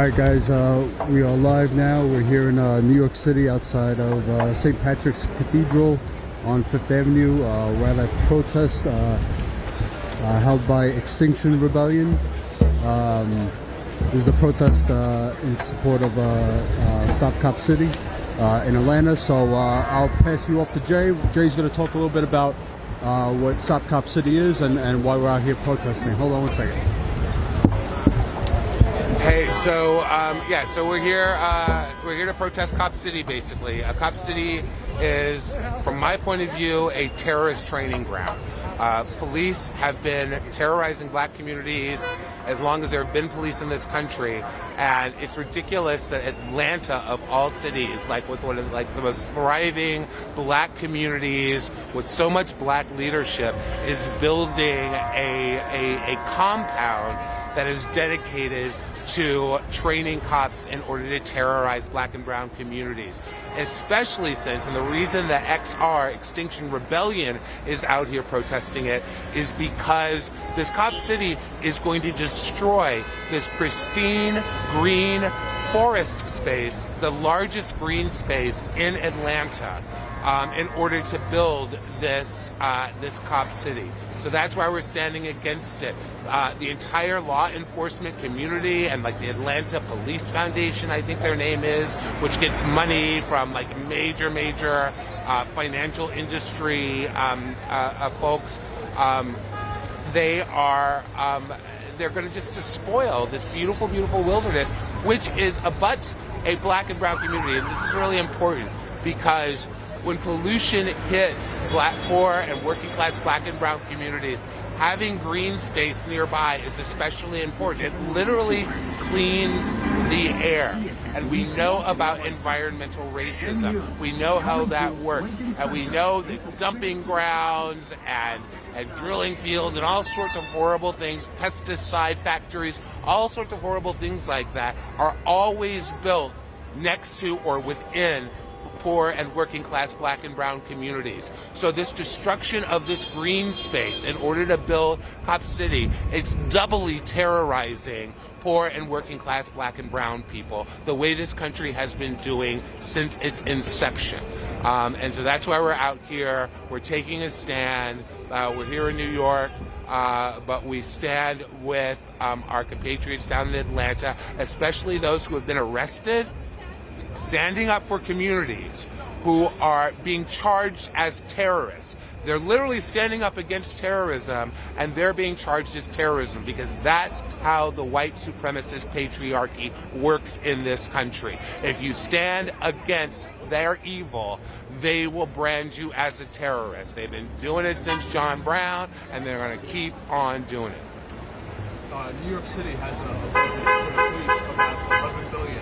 Alright guys, we are live now. We're here in New York City outside of St. Patrick's Cathedral on 5th Avenue. We're at a protest held by Extinction Rebellion. This is a protest in support of Stop Cop City in Atlanta. So I'll pass you off to Jay. Jay's going to talk a little bit about what Stop Cop City is and why we're out here protesting. Hold on one second. Hey, so so we're here to protest Cop City, basically. Cop City is, from my point of view, a terrorist training ground. Police have been terrorizing black communities as long as there have been police in this country, and it's ridiculous that Atlanta, of all cities, with one of the most thriving black communities with so much black leadership, is building a compound that is dedicated to training cops in order to terrorize black and brown communities, especially since, and the reason that XR, Extinction Rebellion, is out here protesting it is because this Cop City is going to destroy this pristine green forest space, the largest green space in Atlanta, in order to build this Cop City. So that's why we're standing against it. The entire law enforcement community and the Atlanta Police Foundation, I think their name is, which gets money from major financial industry folks, they're going to just spoil this beautiful wilderness, which abuts a black and brown community. And this is really important because when pollution hits poor and working class black and brown communities, having green space nearby is especially important. It literally cleans the air. And we know about environmental racism. We know how that works. And we know that dumping grounds and drilling fields and all sorts of horrible things, pesticide factories, all sorts of horrible things like that are always built next to or within poor and working class black and brown communities. So this destruction of this green space in order to build Cop City, it's doubly terrorizing poor and working class black and brown people, the way this country has been doing since its inception. And so that's why we're out here. We're taking a stand. We're here in New York. But we stand with our compatriots down in Atlanta, especially those who have been arrested, standing up for communities who are being charged as terrorists. They're literally standing up against terrorism, and they're being charged as terrorism because that's how the white supremacist patriarchy works in this country. If you stand against their evil, they will brand you as a terrorist. They've been doing it since John Brown, and they're going to keep on doing it. New York City has a budget for the police of about $11 billion.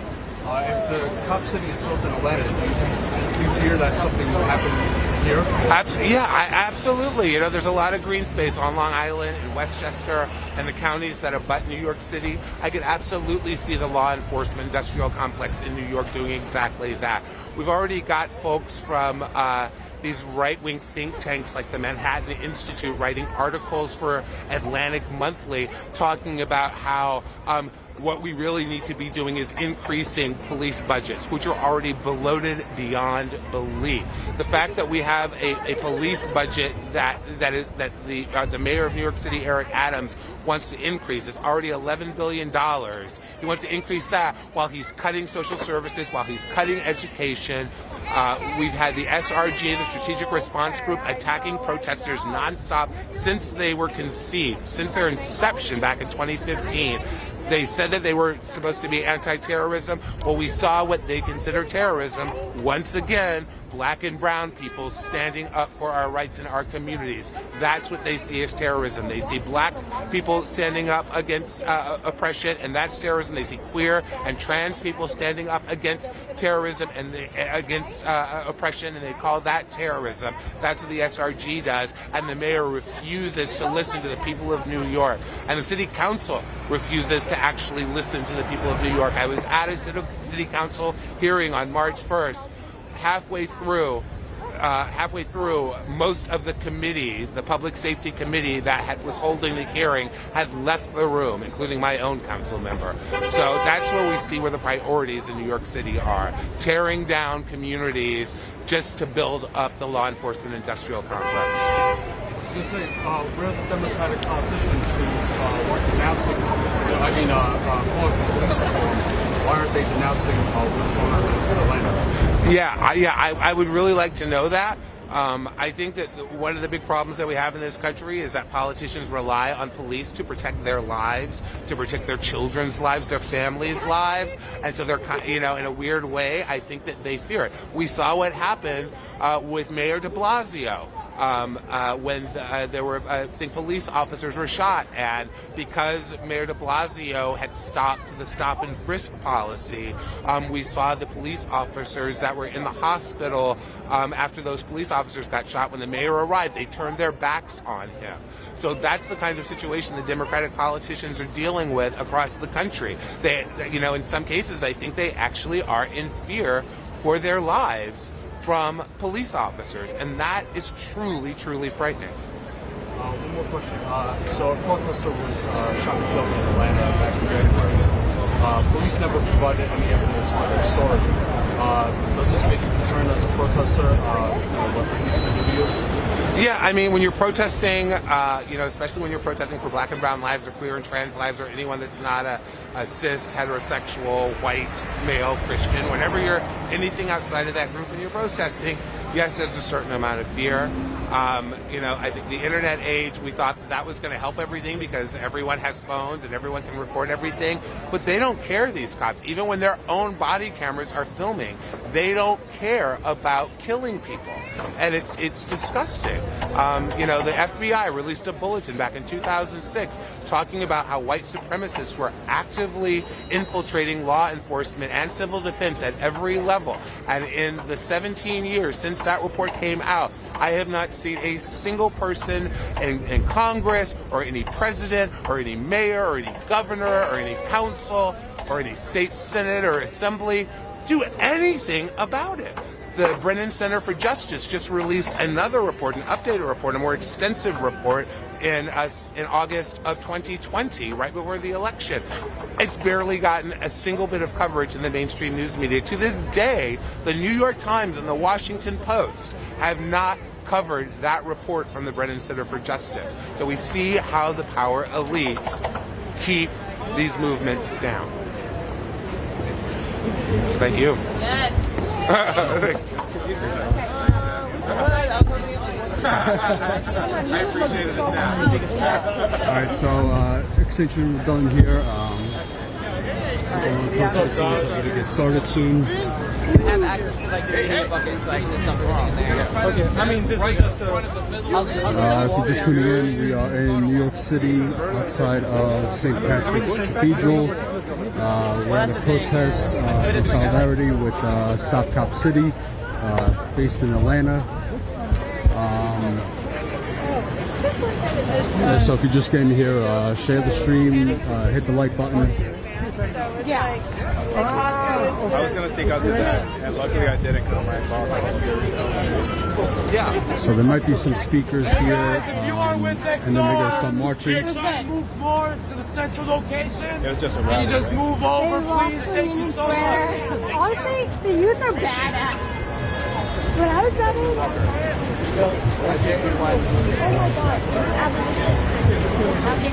If the Cop City is built in Atlanta, do you fear that something will happen here? Absolutely. There's a lot of green space on Long Island and Westchester and the counties that abut New York City. I could absolutely see the law enforcement industrial complex in New York doing exactly that. We've already got folks from these right-wing think tanks like the Manhattan Institute writing articles for Atlantic Monthly talking about how what we really need to be doing is increasing police budgets, which are already bloated beyond belief. The fact that we have a police budget that the mayor of New York City, Eric Adams, wants to increase. It's already $11 billion. He wants to increase that while he's cutting social services, while he's cutting education. We've had the SRG, the Strategic Response Group, attacking protesters nonstop since they were conceived, since their inception back in 2015. They said that they were supposed to be anti-terrorism. Well, we saw what they consider terrorism. Once again, black and brown people standing up for our rights in our communities. That's what they see as terrorism. They see black people standing up against oppression, and that's terrorism. They see queer and trans people standing up against terrorism and against oppression, and they call that terrorism. That's what the SRG does, and the mayor refuses to listen to the people of New York, and the city council refuses to actually listen to the people of New York. I was at a city council hearing on March 1st. Halfway through, halfway through, most of the committee, the public safety committee that was holding the hearing, had left the room, including my own council member. So that's where we see where the priorities in New York City are: tearing down communities just to build up the law enforcement industrial complex. I was going to say, where the Democratic politicians who were denouncing, calling for police reform, why aren't they denouncing what's going on in Atlanta? I would really like to know that. I think that one of the big problems that we have in this country is that politicians rely on police to protect their lives, to protect their children's lives, their families' lives, and so they're, in a weird way, I think that they fear it. We saw what happened with Mayor de Blasio. When there were, I think, police officers were shot, and because Mayor de Blasio had stopped the stop and frisk policy, we saw the police officers that were in the hospital after those police officers got shot. When the mayor arrived, they turned their backs on him. So that's the kind of situation the Democratic politicians are dealing with across the country. They, in some cases, I think they actually are in fear for their lives from police officers, and that is truly, truly frightening. One more question. So a protester was shot and killed in Atlanta back in January. Police never provided any evidence for their story. Does this make you concerned as a protester, what police can do to you? Yeah, I mean, when you're protesting, especially when you're protesting for black and brown lives or queer and trans lives or anyone that's not a cis, heterosexual, white, male, Christian, whenever you're anything outside of that group and you're protesting, yes, there's a certain amount of fear. I think the internet age, we thought that was going to help everything because everyone has phones and everyone can record everything, but they don't care, these cops. Even when their own body cameras are filming, they don't care about killing people. And it's disgusting. The FBI released a bulletin back in 2006 talking about how white supremacists were actively infiltrating law enforcement and civil defense at every level. And in the 17 years since that report came out, I have not seen a single person in Congress or any president or any mayor or any governor or any council or any state senate or assembly do anything about it. The Brennan Center for Justice just released another report, an updated report, a more extensive report in August of 2020, right before the election. It's barely gotten a single bit of coverage in the mainstream news media. To this day, the New York Times and the Washington Post have not covered that report from the Brennan Center for Justice. So we see how the power elites keep these movements down. Thank you. Yes. I appreciate it. All right, so extension, we're done here. Process is going to get started soon. Have access to like your bucket so I can just dump everything in there. Okay. I mean, this is just If you're just tuning in, we are in New York City, outside of St. Patrick's Cathedral. We're at a protest in solidarity with Stop Cop City, based in Atlanta. So if you're just getting here, share the stream, hit the like button. Yeah. I was going to sneak out to that, and luckily I didn't because my boss Yeah. So there might be some speakers here, and then they're going to start marching. Move more to the central location. It was just a Can rally. you just move over, please? Thank you so much. Honestly, the youth are badass. When I was that age, oh my god, this abolition. How can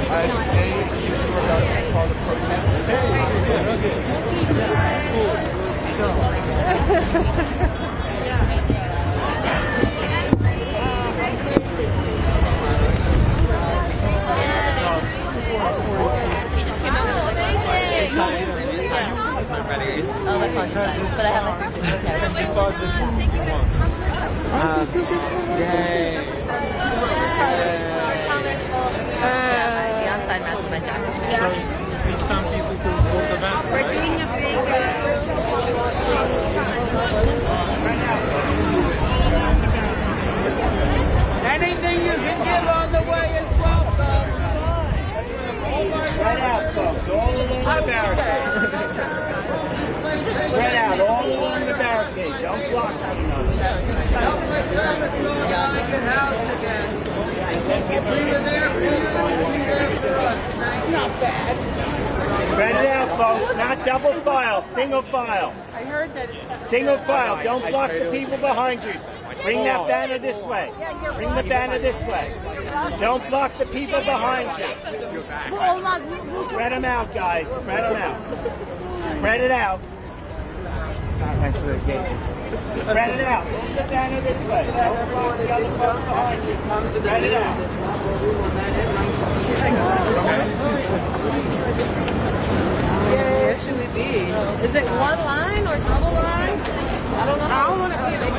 Oh, that's fine. But I have my first the outside mask with my jacket. Some people who hold the mask. we're doing a big Anything you can get on the way is welcome. Right out, folks. All along the barricade. Right out, all along the barricade. Don't block anyone. It's not bad. Spread it out, folks. Not double file, single file. I heard that it's Single file. Don't block the people behind you. Bring that banner this way. Bring the banner this way. Don't block the people behind you. Spread them out, guys. Spread them out. Spread it out. Thanks for the engagement. Spread it out. Move the banner this way. Don't block the other folks behind you. Spread it out. Where should we be? Is it one line or double line? I don't know. I don't want to be big.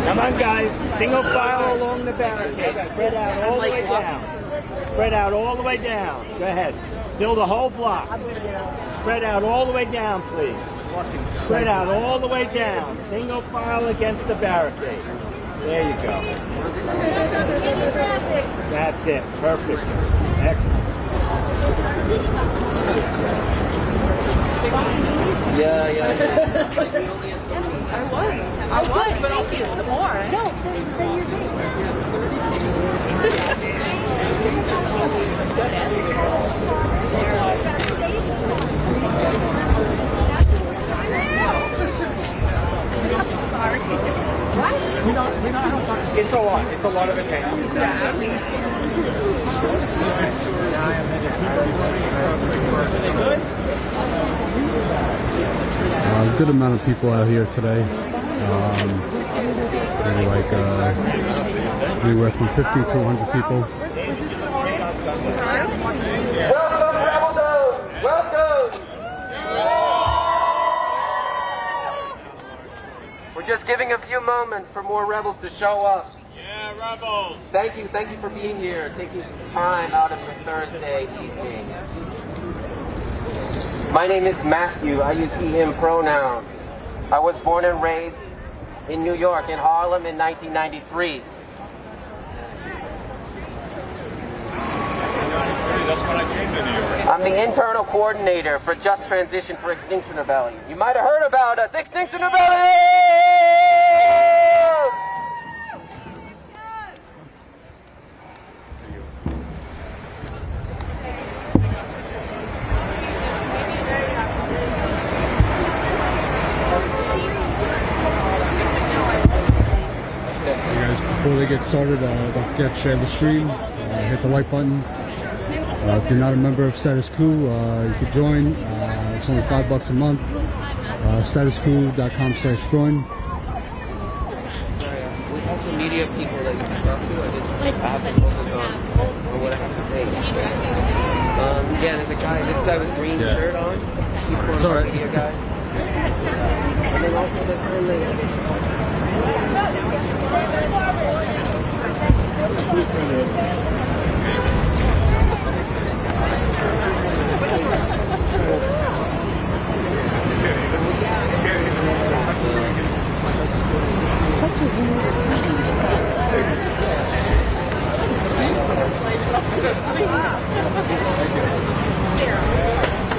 Come on, guys. Single file along the barricade. Spread out all the way down. Spread out all the way down. Go ahead. Fill the whole block. Spread out all the way down, please. Spread out all the way down. Single file against the barricade. There you go. That's it. Perfect. Excellent. Yeah. I was, but I'll get some more. No, then you're It's a lot. It's a lot of attention. A good amount of people out here today. Maybe like anywhere from 50 to 100 people. Welcome, Rebel Dome! Welcome! We're just giving a few moments for more rebels to show up. Yeah, rebels. Thank you for being here, taking time out of your Thursday evening. My name is Matthew. I use he, him pronouns. I was born and raised in New York, in Harlem in 1993. That's when I came to New York. I'm the internal coordinator for Just Transition for Extinction Rebellion. You might have heard about us, Extinction Rebellion! Before they get started, don't forget to share the stream, hit the like button. If you're not a member of Status Coup, you can join. It's only $5 a month. StatusCoup.com/join. We have some media people that you can talk to. I have to focus on what I have to say. Yeah, there's a guy, this guy with a green shirt on. He's It's all right. media guy. And then also the third lady.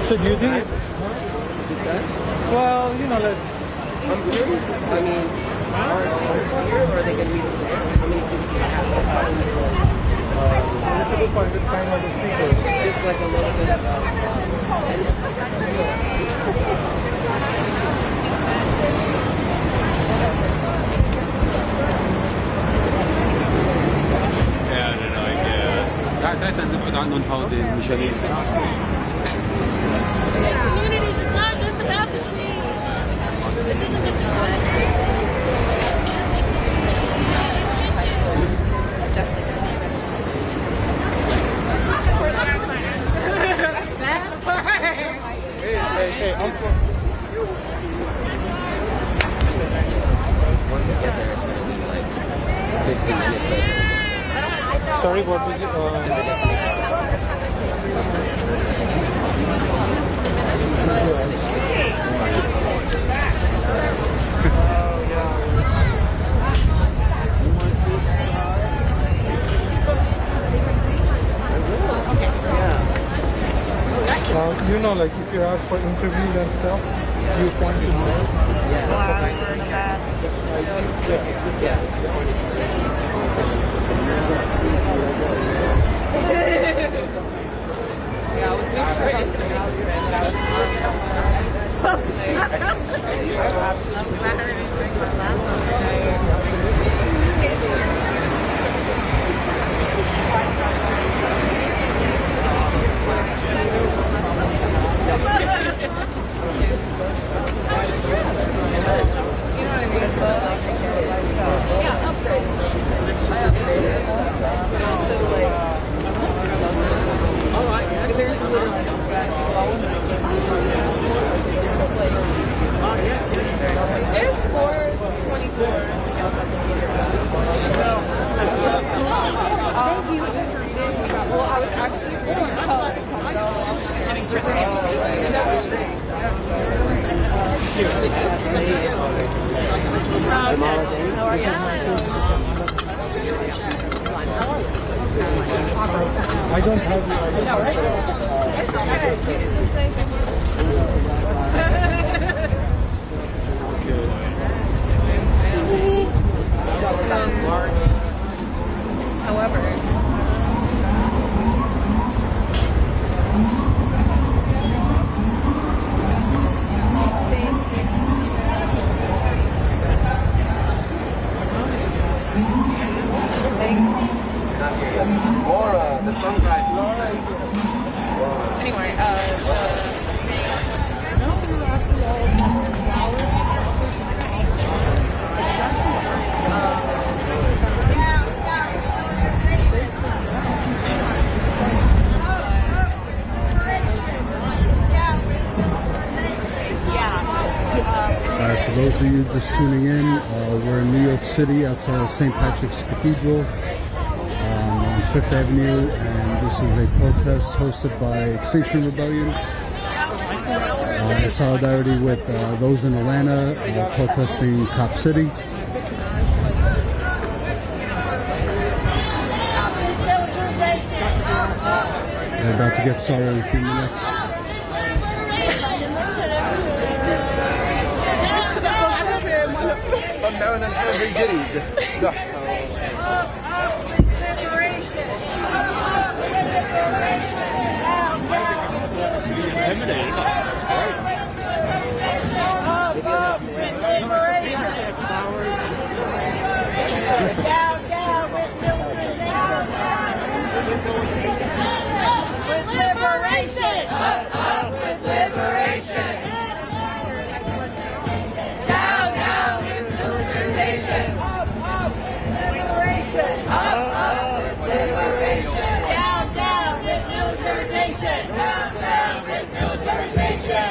So do you think it? Well, you know, let's. I'm curious. I mean, are students here or are they going to be there? How many people do you have? That's a good point. We'll find out the speakers. Just like a little bit of communities, it's not just about the trees. This isn't just about Hey, I'm from. Once we get there, it's going to be like 15 minutes later. Sorry, what was it? You know, like if you ask for interviews and stuff, you want to know. Yeah. There's 424. Thank you. Well, I was actually I don't have the However, Laura, the sunrise. anyway, For those of you just tuning in, we're in New York City outside of St. Patrick's Cathedral on Fifth Avenue, and this is a protest hosted by Extinction Rebellion in solidarity with those in Atlanta protesting Cop City. We're about to get started in a few minutes. دعونا الحين بالجريد. Down with militarization!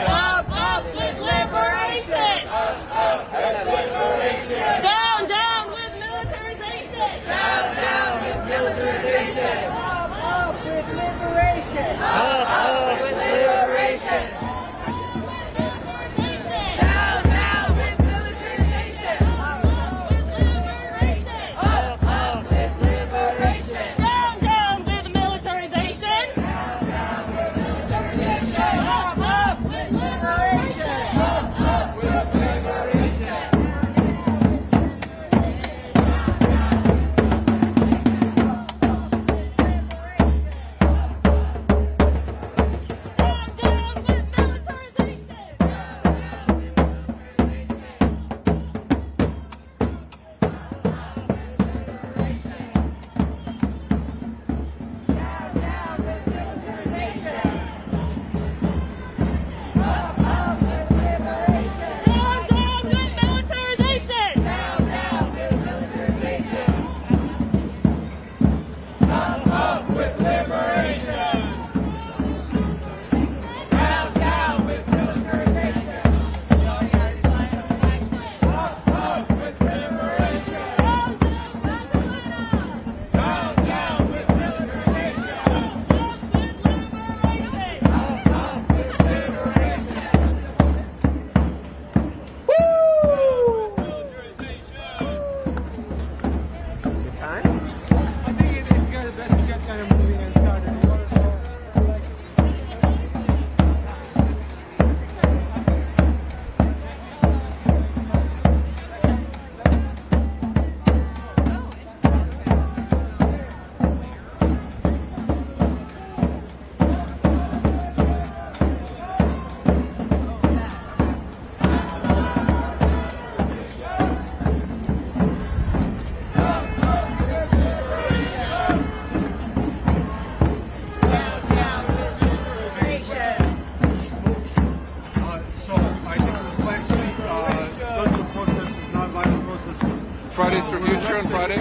Fridays for Future on Friday?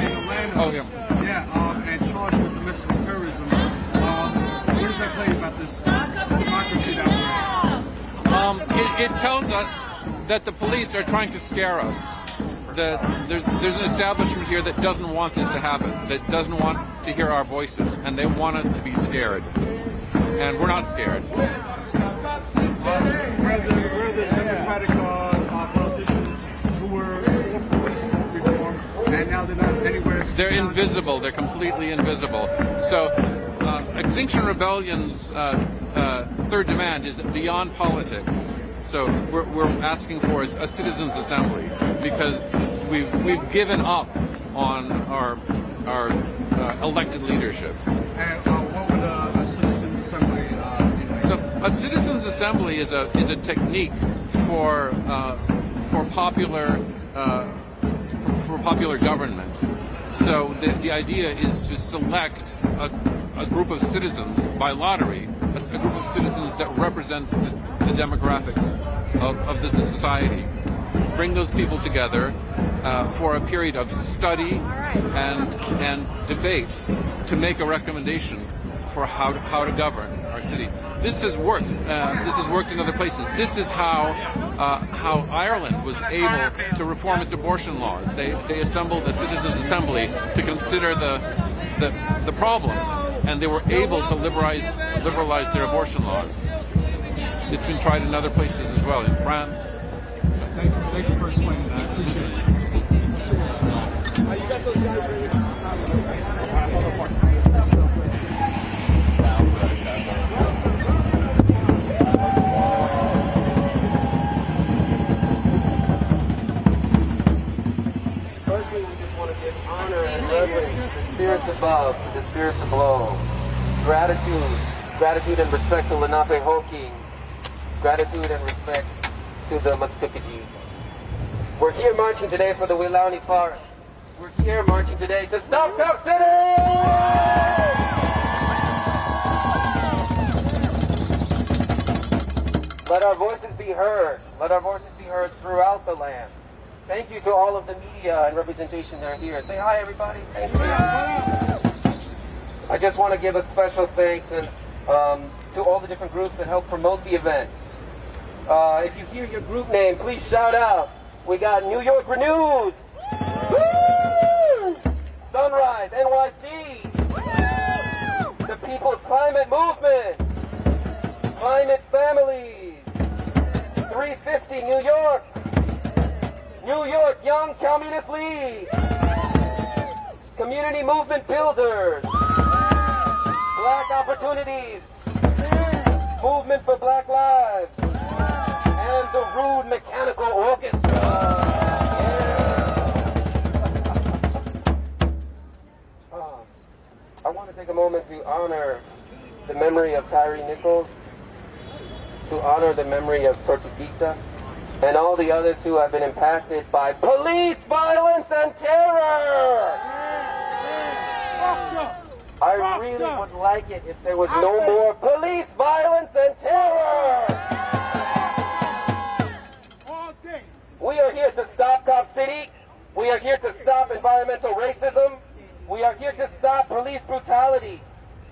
Oh, yeah. Yeah, and charged with domestic terrorism. What does that tell you about this democracy that we're in? It tells us that the police are trying to scare us. That there's an establishment here that doesn't want this to happen, that doesn't want to hear our voices, and they want us to be scared. And we're not scared. Where the Democratic politicians who were for police reform, and now they're not anywhere. They're invisible. They're completely invisible. So, Extinction Rebellion's third demand is beyond politics. So we're asking for a citizens' assembly because we've given up on our elected leadership. And what would a citizens' assembly be like? So a citizens' assembly is a technique for popular government. So the idea is to select a group of citizens by lottery, a group of citizens that represents the demographics of this society. Bring those people together for a period of study and debate to make a recommendation for how to govern our city. This has worked. This has worked in other places. This is how Ireland was able to reform its abortion laws. They assembled a citizens' assembly to consider the problem, and they were able to liberalize their abortion laws. It's been tried in other places as well, in France. Thank you for explaining that. I appreciate it. You got those guys right here. Firstly, we just want to give honor and reverence to the spirits above, to the spirits below. Gratitude and respect to Lenape Hoking. Gratitude and respect to the Muskukiji. We're here marching today for the Wilauni Forest. We're here marching today to stop Cop City! Let our voices be heard. Let our voices be heard throughout the land. Thank you to all of the media and representation that are here. Say hi, everybody. Thank you. I just want to give a special thanks and to all the different groups that help promote the event. If you hear your group name, please shout out. We got New York Renews, Woo! Sunrise, NYC, the People's Climate Movement, Climate Families, 350 New York Young Communist League, Community Movement Builders, Black Opportunities, Movement for Black Lives, and the Rude Mechanical Orchestra. I want to take a moment to honor the memory of Tyree Nichols, to honor the memory of Tortuguita, and all the others who have been impacted by police violence and terror. I really would like it if there was no more police violence and terror. We are here to stop Cop City. We are here to stop environmental racism. We are here to stop police brutality.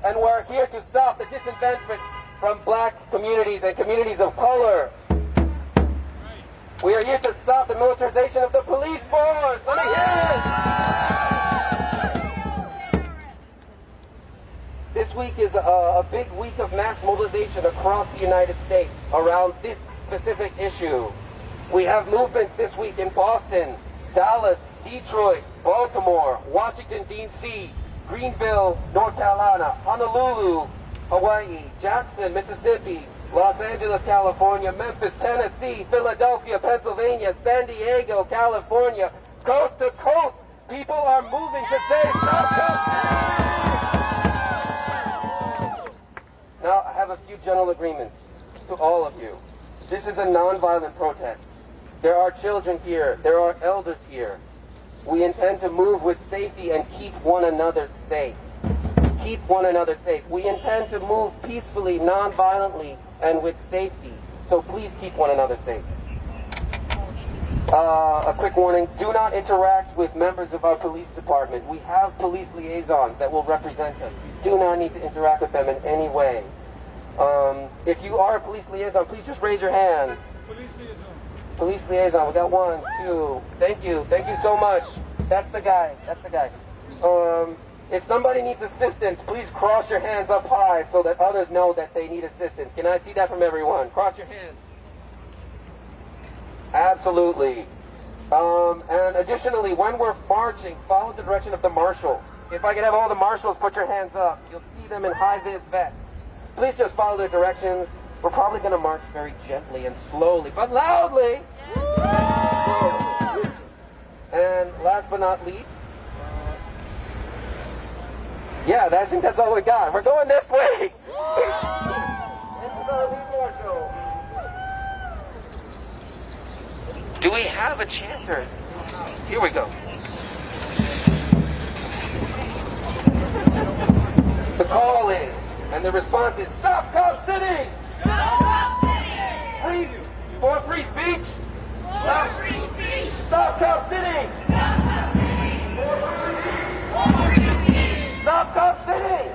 And we're here to stop the disinvestment from black communities and communities of color. We are here to stop the militarization of the police force. Let me hear it. This week is a big week of mass mobilization across the United States around this specific issue. We have movements this week in Boston, Dallas, Detroit, Baltimore, Washington, D.C., Greenville, North Carolina, Honolulu, Hawaii, Jackson, Mississippi, Los Angeles, California, Memphis, Tennessee, Philadelphia, Pennsylvania, San Diego, California, coast to coast. People are moving to say stop. Now, I have a few general agreements to all of you. This is a nonviolent protest. There are children here. There are elders here. We intend to move with safety and keep one another safe. Keep one another safe. We intend to move peacefully, non-violently, and with safety. So please keep one another safe. A quick warning, do not interact with members of our police department. We have police liaisons that will represent us. You do not need to interact with them in any way. If you are a police liaison, please just raise your hand. Police liaison. Police liaison, we got 1, 2. Thank you so much. That's the guy. If somebody needs assistance, please cross your hands up high so that others know that they need assistance. Can I see that from everyone? Cross your hands. Absolutely. And additionally, when we're marching, follow the direction of the marshals. If I could have all the marshals put your hands up, you'll see them in high-vis vests. Please just follow their directions. We're probably going to march very gently and slowly, but loudly. And last but not least, yeah, I think that's all we got. We're going this way. Do we have a chanter? Here we go. The call is, and the response is, Stop Cop City! Stop Cop City! Free, for free speech! For free speech! Stop Cop City! Stop Cop City! For free speech! Stop Cop City!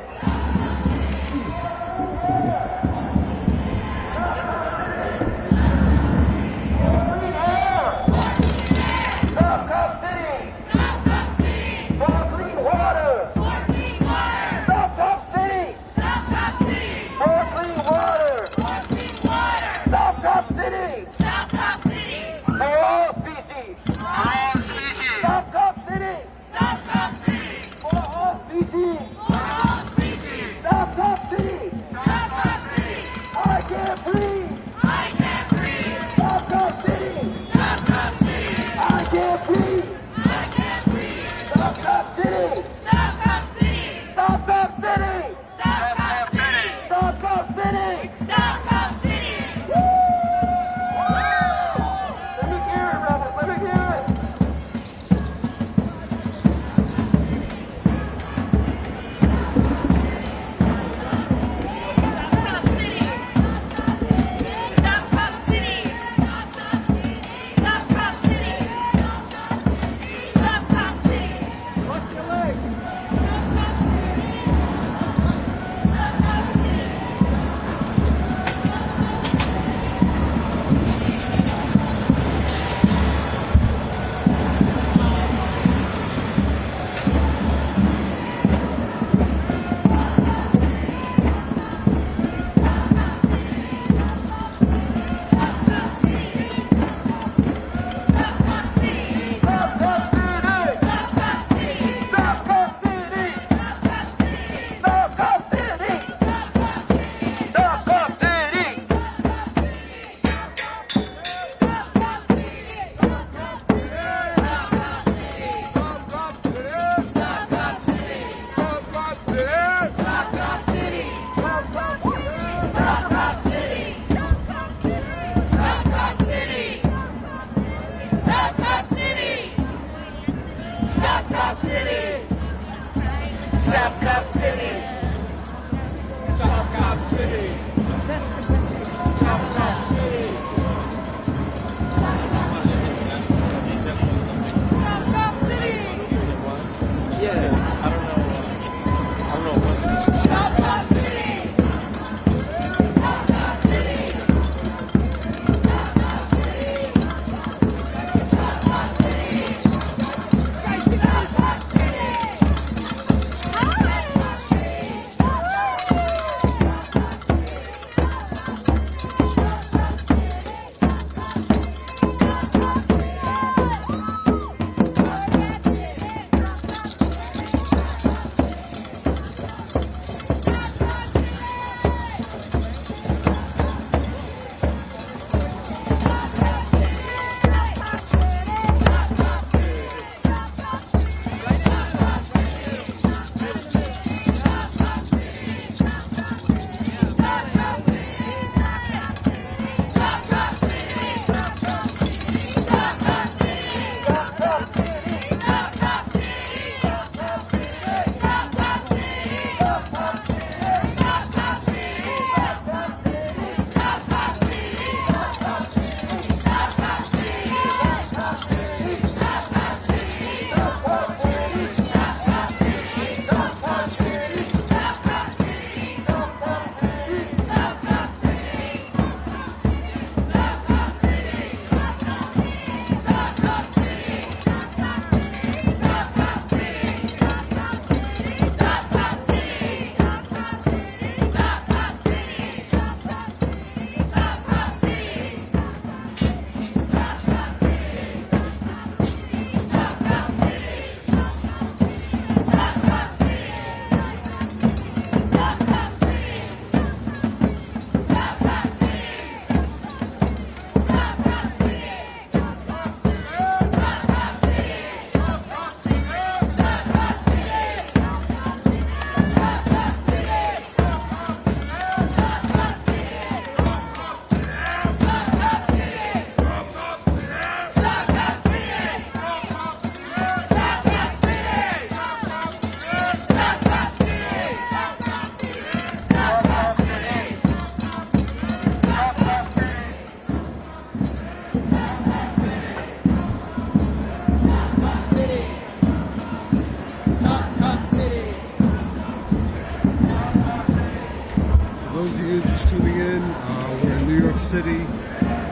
City,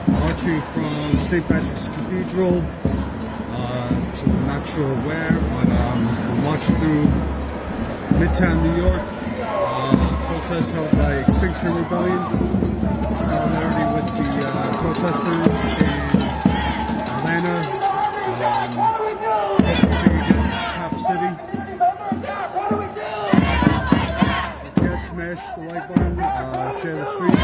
marching from St. Patrick's Cathedral to not sure where, but we're marching through Midtown New York. Protests held by Extinction Rebellion, solidarity with the protesters in Atlanta, protesting against Cop City. Yeah, smash the like button, share the stream.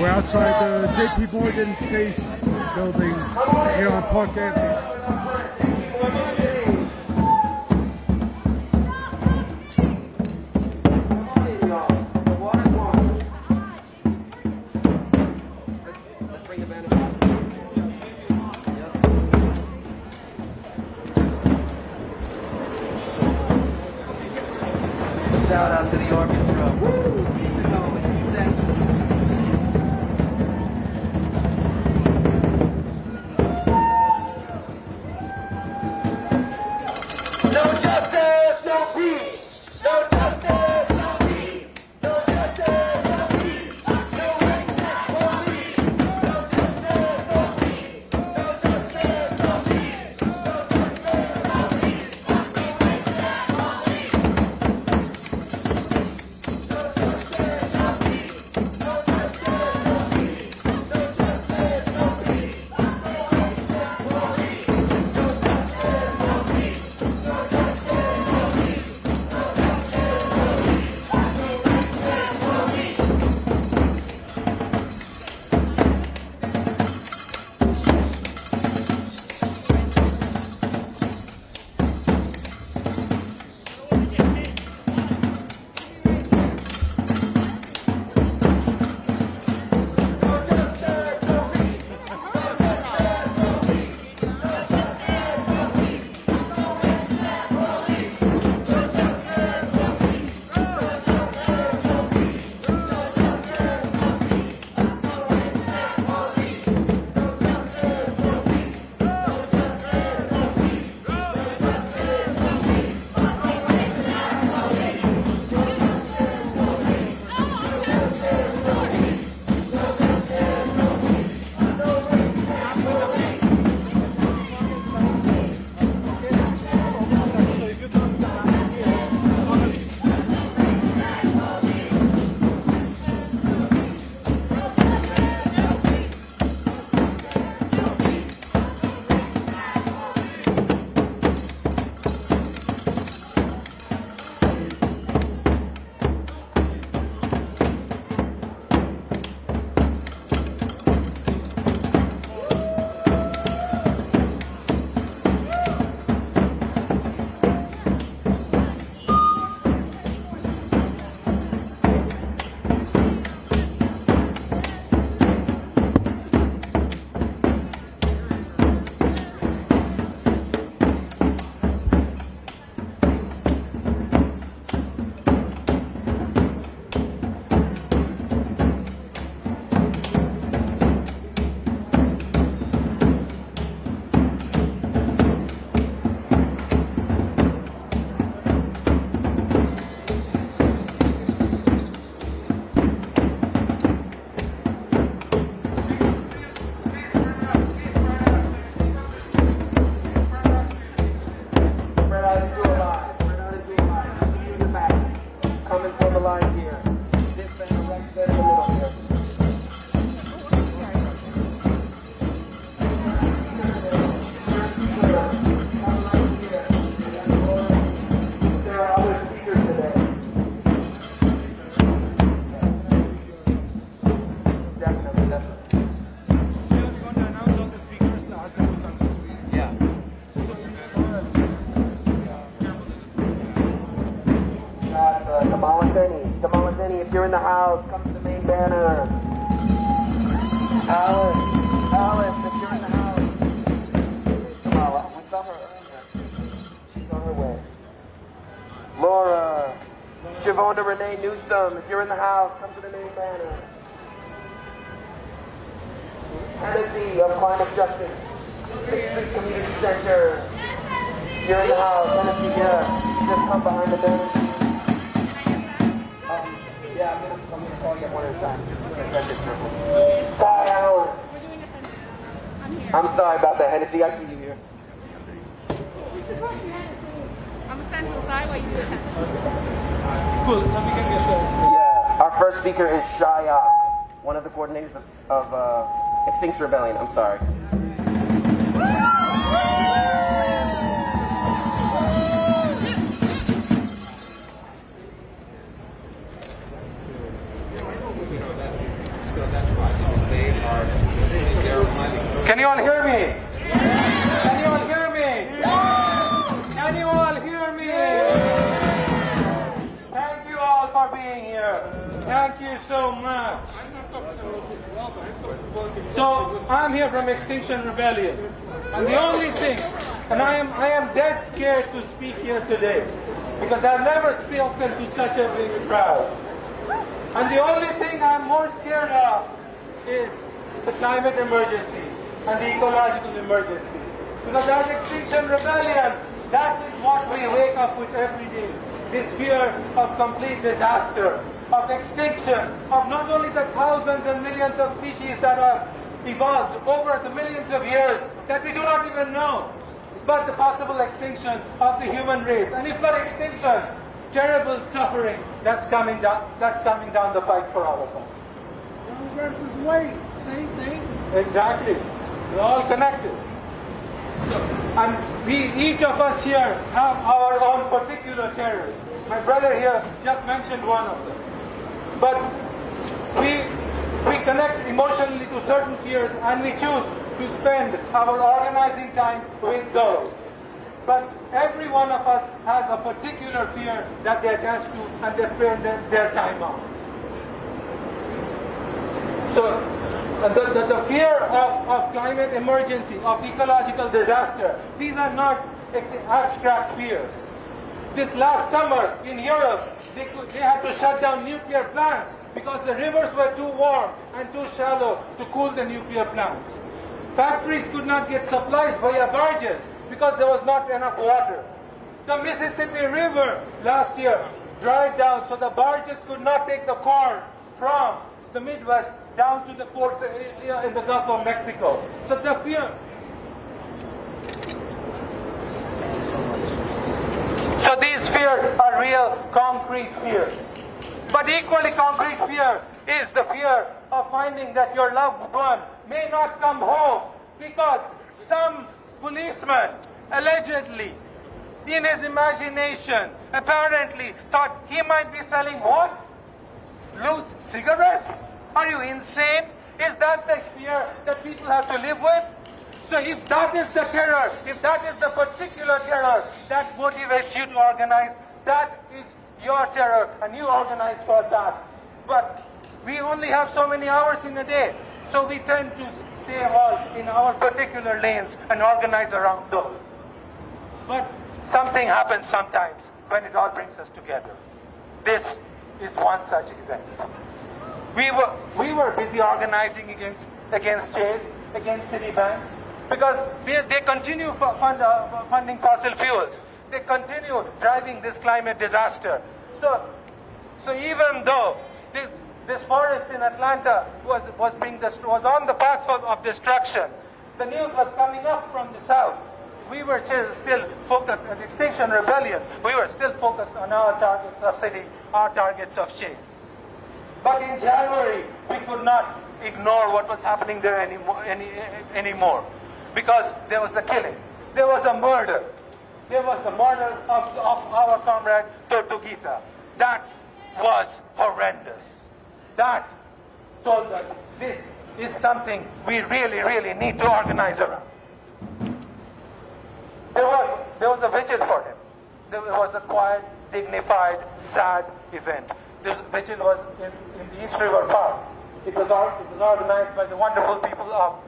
We're outside the JP Morgan Chase building here on Park Avenue. Let's bring the band. Shout out to the orchestra. No justice, no peace. No justice, no peace. No justice, no peace. No rights, no police. No justice, no peace. No justice, no peace. No justice, no peace. No rights, no police. No justice, no peace. No justice, no peace. No justice, no peace. No rights, no police. No justice, no peace. If you're in the house, come to the main banner. Alice, if you're in the house. Kamala, we saw her earlier. She's on her way. Laura, Shavonda Renee Newsom, if you're in the house, come to the main banner. Hennessy of Climate Justice, 6th Street Community Center. If you're in the house, Hennessy, yeah, just come behind the banner. Yeah, I'm gonna call you one at a time. Hi, Alan. I'm sorry about that, Hennessy. I see you here. I'm gonna stand to the side while you do it. Cool. Yeah. Our first speaker is Shaya, one of the coordinators of Extinction Rebellion. I'm sorry. So So that's why. So they're Can you all hear me? Can you all hear me? Can you all hear me? Thank you all for being here. Thank you so much. So I'm here from Extinction Rebellion, and the only thing, and I am dead scared to speak here today, because I've never spoken to such a big crowd. And the only thing I'm more scared of is the climate emergency and the ecological emergency. Because as Extinction Rebellion, that is what we wake up with every day. This fear of complete disaster, of extinction, of not only the thousands and millions of species that have evolved over the millions of years that we do not even know, but the possible extinction of the human race. And if not extinction, terrible suffering that's coming down the pike for all of us. Young versus weight, same thing. Exactly. We're all connected. So, and each of us here have our own particular terrors. My brother here just mentioned one of them. But we connect emotionally to certain fears, and we choose to spend our organizing time with those. But every one of us has a particular fear that they attach to and they spend their time on. So the fear of climate emergency, of ecological disaster, these are not abstract fears. This last summer in Europe, they had to shut down nuclear plants because the rivers were too warm and too shallow to cool the nuclear plants. Factories could not get supplies via barges because there was not enough water. The Mississippi River last year dried down, so the barges could not take the corn from the Midwest down to the ports in the Gulf of Mexico. So the fear. So these fears are real concrete fears. But equally concrete fear is the fear of finding that your loved one may not come home because some policeman allegedly, in his imagination, apparently thought he might be selling what? Loose cigarettes? Are you insane? Is that the fear that people have to live with? So if that is the terror, if that is the particular terror that motivates you to organize, that is your terror, and you organize for that. But we only have so many hours in a day, so we tend to stay all in our particular lanes and organize around those. But something happens sometimes when it all brings us together. This is one such event. We were busy organizing against Chase, against Citibank, because they continue funding fossil fuels. They continue driving this climate disaster. So even though this forest in Atlanta was on the path of destruction, the news was coming up from the south. We were still focused as Extinction Rebellion. We were still focused on our targets of city, our targets of Chase. But in January, we could not ignore what was happening there anymore. Because there was the killing. There was a murder. There was the murder of our comrade Tortuguita. That was horrendous. That told us this is something we really, really need to organize around. There was a vigil for him. There was a quiet, dignified, sad event. This vigil was in the East River Park. It was organized by the wonderful people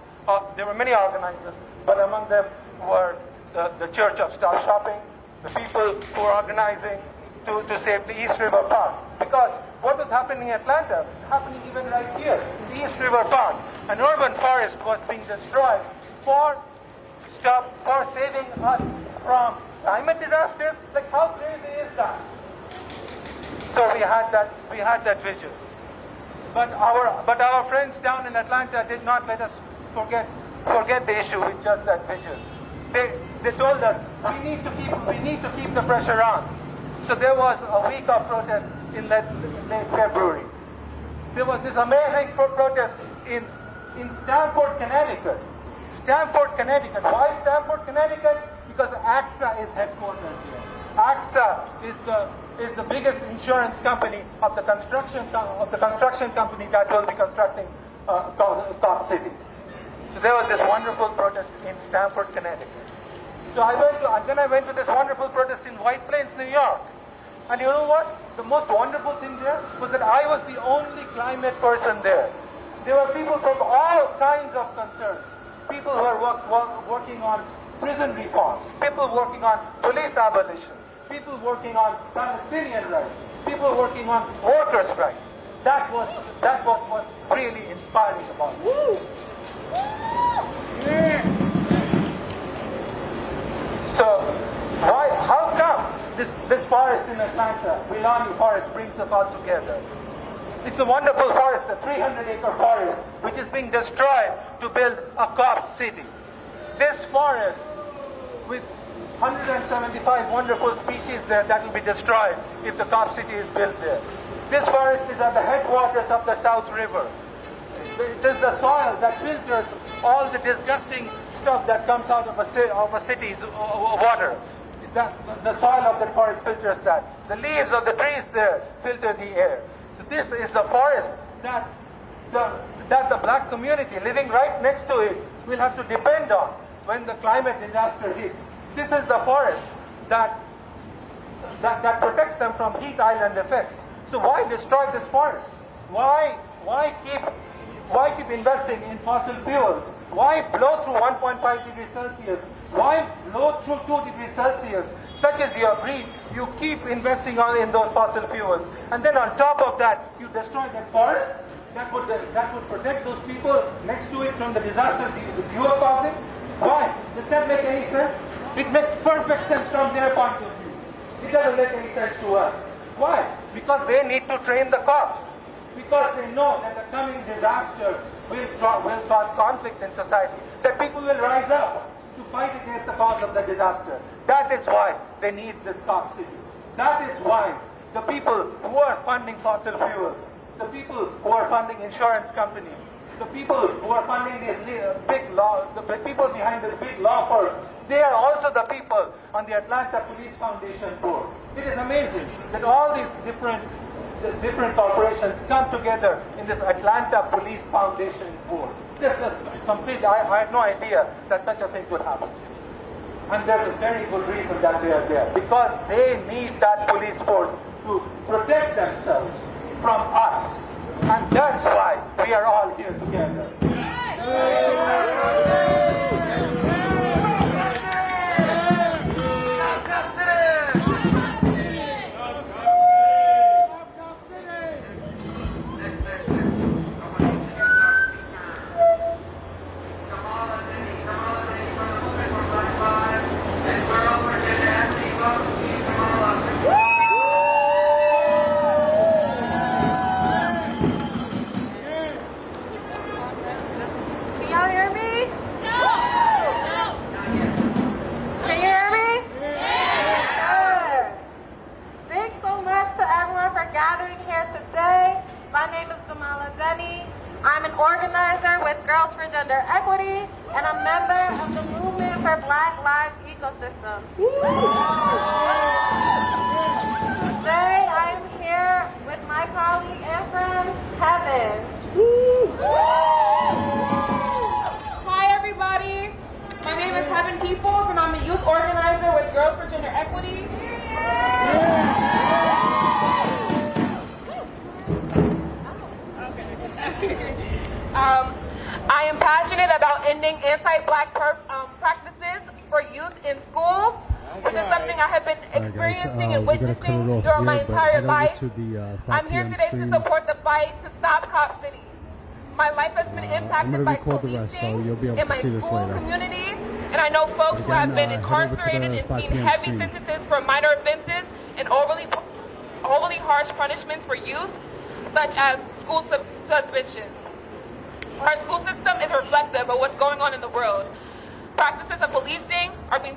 there were many organizers, but among them were the Church of Stop Shopping, the people who were organizing to save the East River Park. Because what was happening in Atlanta is happening even right here in the East River Park. An urban forest was being destroyed for saving us from climate disasters. Like, how crazy is that? So we had that vision. But our friends down in Atlanta did not let us forget the issue with just that vision. They told us we need to keep the pressure on. So there was a week of protest in late February. There was this amazing protest in Stamford, Connecticut. Stamford, Connecticut. Why Stamford, Connecticut? Because AXA is headquartered here. AXA is the biggest insurance company of the construction company that will be constructing Cop City. So there was this wonderful protest in Stamford, Connecticut. So I went to this wonderful protest in White Plains, New York. And you know what? The most wonderful thing there was that I was the only climate person there. There were people from all kinds of concerns. People who are working on prison reform, people working on police abolition, people working on Palestinian rights, people working on workers' rights. That was what really inspiring about it. Woo! Yeah. So how come this forest in Atlanta, Wilani Forest, brings us all together? It's a wonderful forest, a 300-acre forest, which is being destroyed to build a Cop City. This forest, with 175 wonderful species there, that will be destroyed if the Cop City is built there. This forest is at the headwaters of the South River. It is the soil that filters all the disgusting stuff that comes out of a city's water. The soil of the forest filters that. The leaves of the trees there filter the air. So this is the forest that the black community living right next to it will have to depend on when the climate disaster hits. This is the forest that protects them from heat island effects. So why destroy this forest? Why keep investing in fossil fuels? Why blow through 1.5 degrees Celsius? Why blow through 2 degrees Celsius? Such as your breed, you keep investing in those fossil fuels. And then on top of that, you destroy that forest that would protect those people next to it from the disaster you are causing. Why? Does that make any sense? It makes perfect sense from their point of view. It doesn't make any sense to us. Why? Because they need to train the cops. Because they know that the coming disaster will cause conflict in society. That people will rise up to fight against the cause of the disaster. That is why they need this Cop City. That is why the people who are funding fossil fuels, the people who are funding insurance companies, the people who are funding these the people behind these big law firms, they are also the people on the Atlanta Police Foundation board. It is amazing that all these different corporations come together in this Atlanta Police Foundation board. This is complete. I had no idea that such a thing could happen. And there's a very good reason that they are there. Because they need that police force to protect themselves from us. And that's why we are all here together. I'm an organizer with Girls for Gender Equity and a member of the Movement for Black Lives Ecosystem. Today I am here with my colleague and friend, Heaven. Hi everybody, my name is Heaven Peoples and I'm a youth organizer with Girls for Gender Equity. I am passionate about ending anti-black practices for youth in schools, which is something I have been experiencing and witnessing throughout my entire life. I'm here today to support the fight to stop Cop City. My life has been impacted by policing in my school community, and I know folks who have been incarcerated and seen heavy sentences for minor offenses and overly harsh punishments for youth, such as school suspension. Our school system is reflective of what's going on in the world. Practices of policing are being